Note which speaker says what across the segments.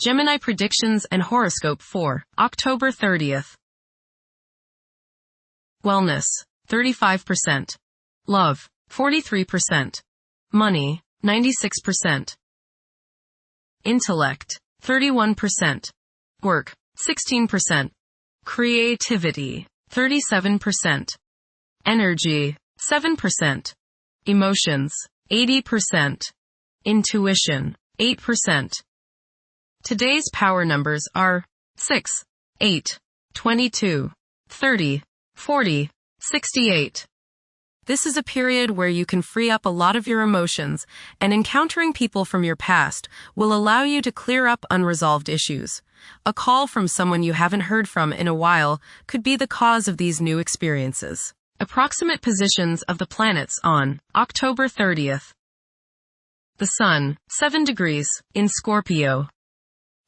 Speaker 1: Gemini predictions and horoscope for October 30th. Wellness, 35%. Love, 43%. Money, 96%. Intellect, 31%. Work, 16%. Creativity, 37%. Energy, 7%. Emotions, 80%. Intuition, 8%. Today's power numbers are 6, 8, 22, 30, 40, 68. This is a period where you can free up a lot of your emotions, and encountering people from your past will allow you to clear up unresolved issues. A call from someone you haven't heard from in a while could be the cause of these new experiences. Approximate positions of the planets on October 30th. The Sun, 7 degrees, in Scorpio.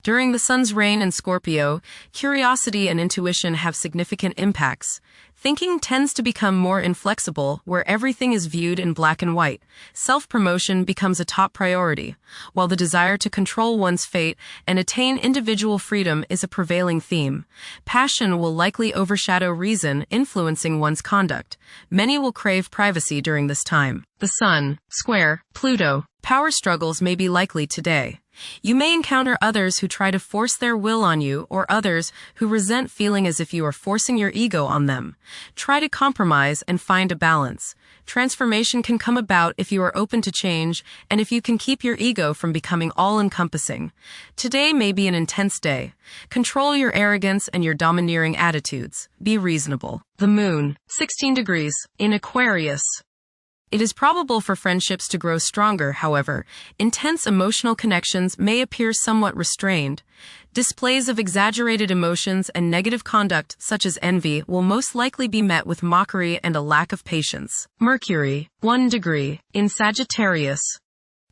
Speaker 1: During the Sun's reign in Scorpio, curiosity and intuition have significant impacts. Thinking tends to become more inflexible, where everything is viewed in black and white. Self-promotion becomes a top priority, while the desire to control one's fate and attain individual freedom is a prevailing theme. Passion will likely overshadow reason, influencing one's conduct. Many will crave privacy during this time. The Sun, square, Pluto. Power struggles may be likely today. You may encounter others who try to force their will on you, or others who resent feeling as if you are forcing your ego on them. Try to compromise and find a balance. Transformation can come about if you are open to change and if you can keep your ego from becoming all-encompassing. Today may be an intense day. Control your arrogance and your domineering attitudes. Be reasonable. The Moon, 16 degrees, in Aquarius. It is probable for friendships to grow stronger, however. Intense emotional connections may appear somewhat restrained. Displays of exaggerated emotions and negative conduct, such as envy, will most likely be met with mockery and a lack of patience. Mercury, 1 degree, in Sagittarius.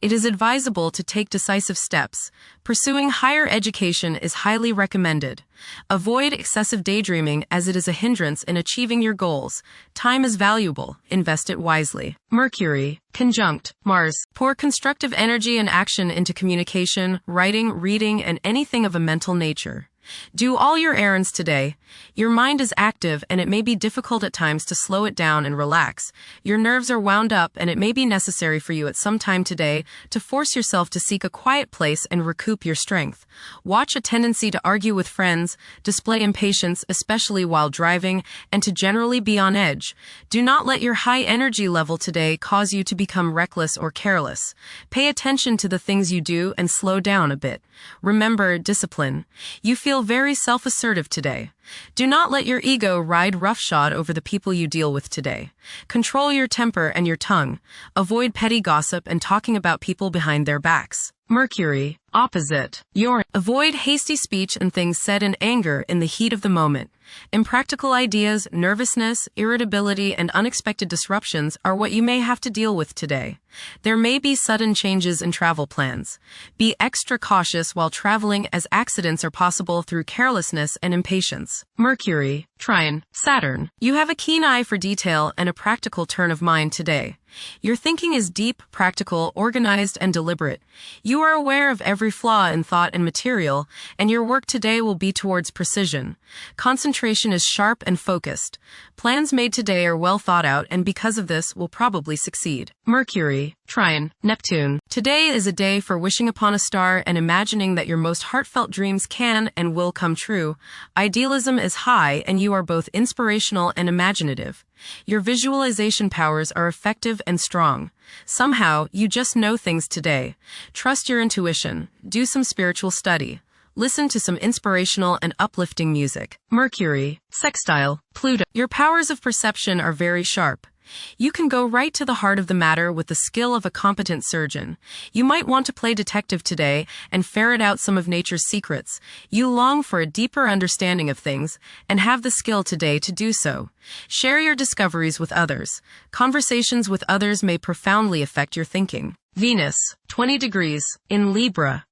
Speaker 1: It is advisable to take decisive steps. Pursuing higher education is highly recommended. Avoid excessive daydreaming, as it is a hindrance in achieving your goals. Time is valuable. Invest it wisely. Mercury, conjunct Mars. Pour constructive energy and action into communication, writing, reading, and anything of a mental nature. Do all your errands today. Your mind is active, and it may be difficult at times to slow it down and relax. Your nerves are wound up, and it may be necessary for you at some time today to force yourself to seek a quiet place and recoup your strength. Watch a tendency to argue with friends, display impatience, especially while driving, and to generally be on edge. Do not let your high energy level today cause you to become reckless or careless. Pay attention to the things you do and slow down a bit. Remember discipline. You feel very self-assertive today. Do not let your ego ride roughshod over the people you deal with today. Control your temper and your tongue. Avoid petty gossip and talking about people behind their backs. Mercury, opposite Uranus. Avoid hasty speech and things said in anger in the heat of the moment. Impractical ideas, nervousness, irritability, and unexpected disruptions are what you may have to deal with today. There may be sudden changes in travel plans. Be extra cautious while traveling, as accidents are possible through carelessness and impatience. Mercury, trine Saturn. You have a keen eye for detail and a practical turn of mind today. Your thinking is deep, practical, organized, and deliberate. You are aware of every flaw in thought and material, and your work today will be towards precision. Concentration is sharp and focused. Plans made today are well thought out, and because of this, will probably succeed. Mercury, trine Neptune. Today is a day for wishing upon a star and imagining that your most heartfelt dreams can and will come true. Idealism is high, and you are both inspirational and imaginative. Your visualization powers are effective and strong. Somehow, you just know things today. Trust your intuition. Do some spiritual study. Listen to some inspirational and uplifting music. Mercury, sextile Pluto. Your powers of perception are very sharp. You can go right to the heart of the matter with the skill of a competent surgeon. You might want to play detective today and ferret out some of nature's secrets. You long for a deeper understanding of things and have the skill today to do so. Share your discoveries with others. Conversations with others may profoundly affect your thinking. Venus, 20 degrees, in Libra.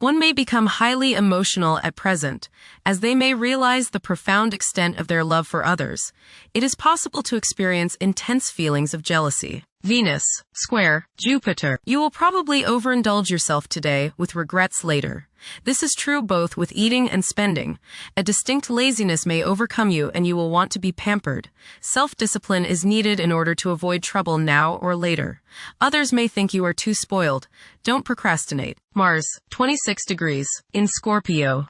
Speaker 1: One may become highly emotional at present, as they may realize the profound extent of their love for others. It is possible to experience intense feelings of jealousy. Venus, square, Jupiter. You will probably overindulge yourself today with regrets later. This is true both with eating and spending. A distinct laziness may overcome you and you will want to be pampered. Self-discipline is needed in order to avoid trouble now or later. Others may think you are too spoiled. Don't procrastinate. Mars, 26 degrees, in Scorpio.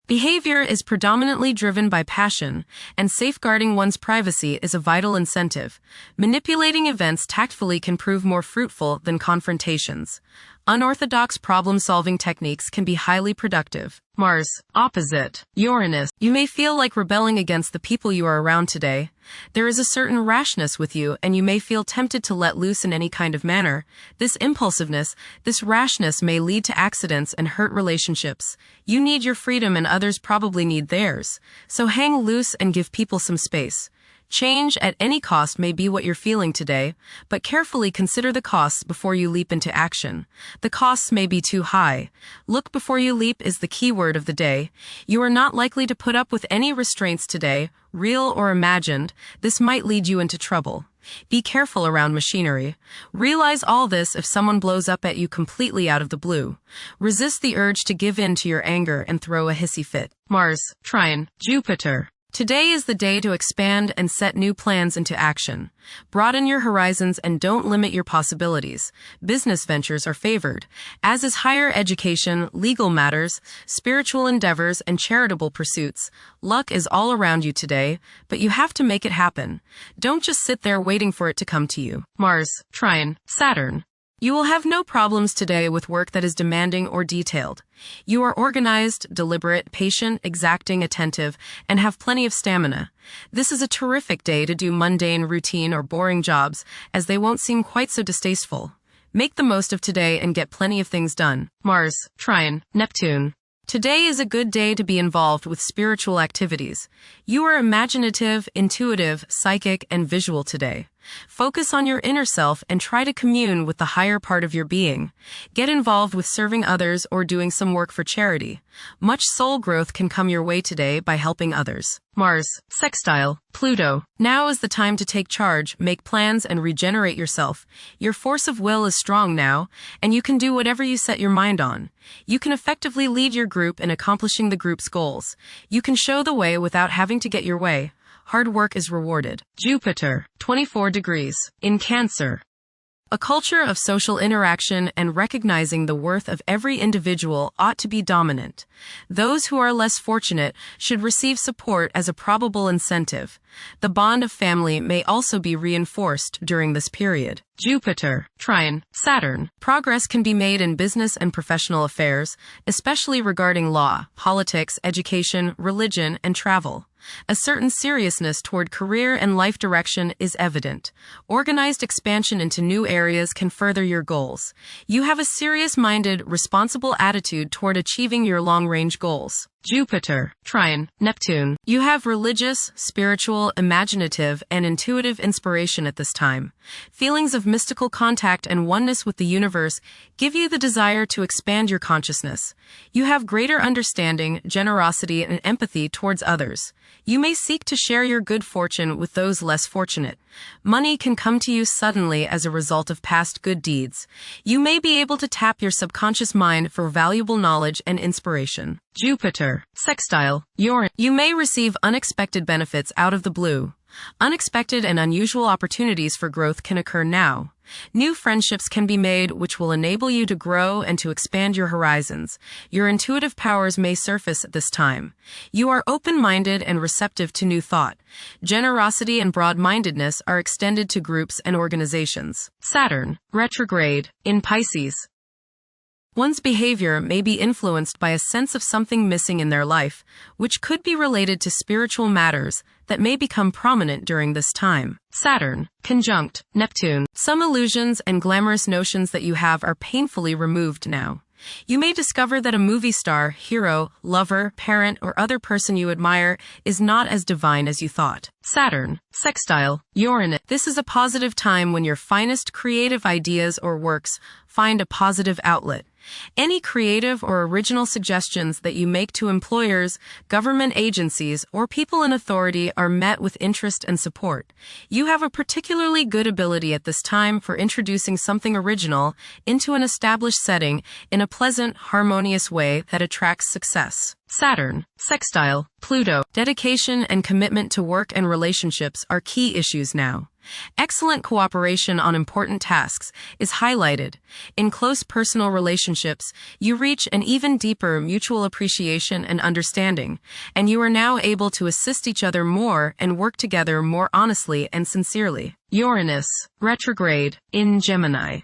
Speaker 1: Behavior is predominantly driven by passion, and safeguarding one's privacy is a vital incentive. Manipulating events tactfully can prove more fruitful than confrontations. Unorthodox problem-solving techniques can be highly productive. Mars, opposite, Uranus. You may feel like rebelling against the people you are around today. There is a certain rashness with you, and you may feel tempted to let loose in any kind of manner. This impulsiveness, this rashness may lead to accidents and hurt relationships. You need your freedom and others probably need theirs. So hang loose and give people some space. Change at any cost may be what you're feeling today, but carefully consider the costs before you leap into action. The costs may be too high. Look before you leap is the key word of the day. You are not likely to put up with any restraints today, real or imagined. This might lead you into trouble. Be careful around machinery. Realize all this if someone blows up at you completely out of the blue. Resist the urge to give in to your anger and throw a hissy fit. Mars, trine, Jupiter. Today is the day to expand and set new plans into action. Broaden your horizons and don't limit your possibilities. Business ventures are favored, as is higher education, legal matters, spiritual endeavors, and charitable pursuits. Luck is all around you today, but you have to make it happen. Don't just sit there waiting for it to come to you. Mars, trine, Saturn. You will have no problems today with work that is demanding or detailed. You are organized, deliberate, patient, exacting, attentive, and have plenty of stamina. This is a terrific day to do mundane, routine, or boring jobs, as they won't seem quite so distasteful. Make the most of today and get plenty of things done. Mars, trine, Neptune. Today is a good day to be involved with spiritual activities. You are imaginative, intuitive, psychic, and visual today. Focus on your inner self and try to commune with the higher part of your being. Get involved with serving others or doing some work for charity. Much soul growth can come your way today by helping others. Mars, sextile, Pluto. Now is the time to take charge, make plans, and regenerate yourself. Your force of will is strong now, and you can do whatever you set your mind on. You can effectively lead your group in accomplishing the group's goals. You can show the way without having to get your way. Hard work is rewarded. Jupiter, 24 degrees, in Cancer. A culture of social interaction and recognizing the worth of every individual ought to be dominant. Those who are less fortunate should receive support as a probable incentive. The bond of family may also be reinforced during this period. Jupiter, trine, Saturn. Progress can be made in business and professional affairs, especially regarding law, politics, education, religion, and travel. A certain seriousness toward career and life direction is evident. Organized expansion into new areas can further your goals. You have a serious-minded, responsible attitude toward achieving your long-range goals. Jupiter, trine, Neptune. You have religious, spiritual, imaginative, and intuitive inspiration at this time. Feelings of mystical contact and oneness with the universe give you the desire to expand your consciousness. You have greater understanding, generosity, and empathy towards others. You may seek to share your good fortune with those less fortunate. Money can come to you suddenly as a result of past good deeds. You may be able to tap your subconscious mind for valuable knowledge and inspiration. Jupiter, sextile, Uranus. You may receive unexpected benefits out of the blue. Unexpected and unusual opportunities for growth can occur now. New friendships can be made which will enable you to grow and to expand your horizons. Your intuitive powers may surface at this time. You are open-minded and receptive to new thought. Generosity and broad-mindedness are extended to groups and organizations. Saturn, retrograde, in Pisces. One's behavior may be influenced by a sense of something missing in their life, which could be related to spiritual matters that may become prominent during this time. Saturn, conjunct Neptune. Some illusions and glamorous notions that you have are painfully removed now. You may discover that a movie star, hero, lover, parent, or other person you admire is not as divine as you thought. Saturn, sextile, Uranus. This is a positive time when your finest creative ideas or works find a positive outlet. Any creative or original suggestions that you make to employers, government agencies, or people in authority are met with interest and support. You have a particularly good ability at this time for introducing something original into an established setting in a pleasant, harmonious way that attracts success. Saturn, sextile, Pluto. Dedication and commitment to work and relationships are key issues now. Excellent cooperation on important tasks is highlighted. In close personal relationships, you reach an even deeper mutual appreciation and understanding, and you are now able to assist each other more and work together more honestly and sincerely. Uranus, retrograde, in Gemini.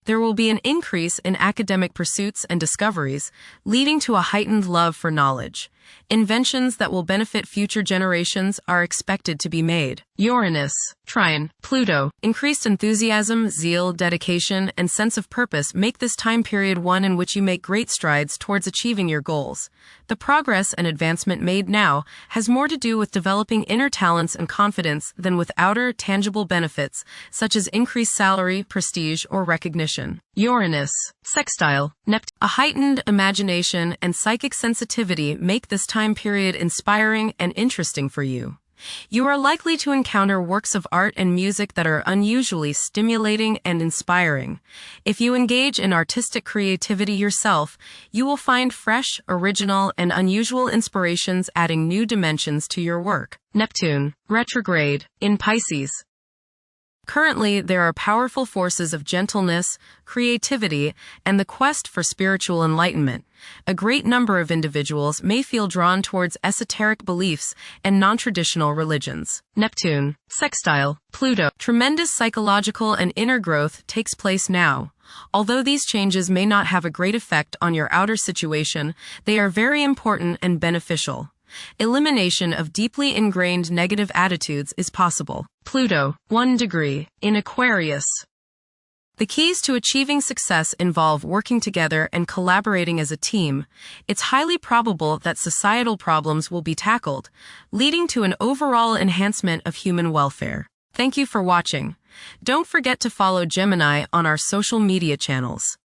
Speaker 1: There will be an increase in academic pursuits and discoveries, leading to a heightened love for knowledge. Inventions that will benefit future generations are expected to be made. Uranus, trine, Pluto. Increased enthusiasm, zeal, dedication, and sense of purpose make this time period one in which you make great strides towards achieving your goals. The progress and advancement made now has more to do with developing inner talents and confidence than with outer, tangible benefits, such as increased salary, prestige, or recognition. Uranus, sextile, Neptune. A heightened imagination and psychic sensitivity make this time period inspiring and interesting for you. You are likely to encounter works of art and music that are unusually stimulating and inspiring. If you engage in artistic creativity yourself, you will find fresh, original, and unusual inspirations adding new dimensions to your work. Neptune, retrograde, in Pisces. Currently, there are powerful forces of gentleness, creativity, and the quest for spiritual enlightenment. A great number of individuals may feel drawn towards esoteric beliefs and non-traditional religions. Neptune, sextile, Pluto. Tremendous psychological and inner growth takes place now. Although these changes may not have a great effect on your outer situation, they are very important and beneficial. Elimination of deeply ingrained negative attitudes is possible. Pluto, 1 degree, in Aquarius. The keys to achieving success involve working together and collaborating as a team. It's highly probable that societal problems will be tackled, leading to an overall enhancement of human welfare. Thank you for watching. Don't forget to follow Gemini on our social media channels.